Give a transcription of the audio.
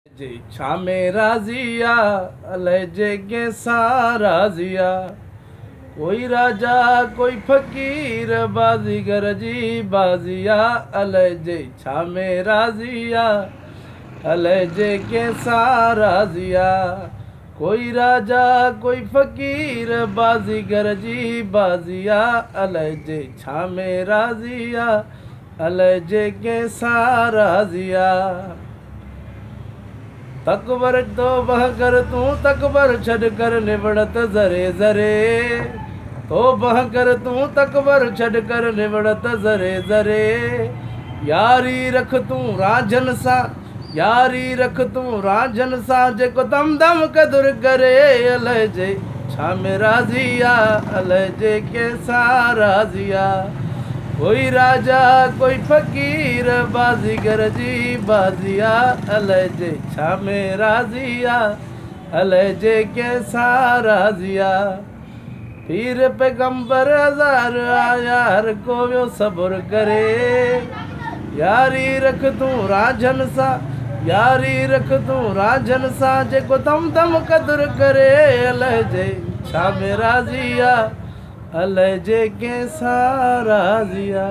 जे छा में राज़िया अलाए जे साराज़िया। कोई राजा कोई फ़कीर बाज़ीगर जी बाज़िया। अलाए जे छा में राज़िया अलाए जे साराज़िया। कोई राजा कोई फ़कीर बाज़ीगर जी बाज़िया। अलाए जे छा में राज़िया अलाए जे साराज़िया। तकबर तो बह कर तू तकबर छड़ कर निवड़त ज़रे ज़रे। तो बह कर तू तकबर छड़ कर निवड़त ज़रे ज़रे। यारी रख तू राजन सा यारी रख तू राजन सा जेको दम दम कदुर करे। अलाए जे छा में राज़िया अलाए जे साराज़िया। कोई राजा कोई फ़कीर बाज़ीगर जी बाज़िया। अलाए जे छा में राज़िया अलाए जे साराज़िया। पीर पैगंबर हज़ार आया हर को वियो सबुर करे। यारी रख तू राजन सा यारी रख तू राजन सा जेको दम दम कदुर करे। अलाए जे छा में राज़िया अलाए जे साराज़िया।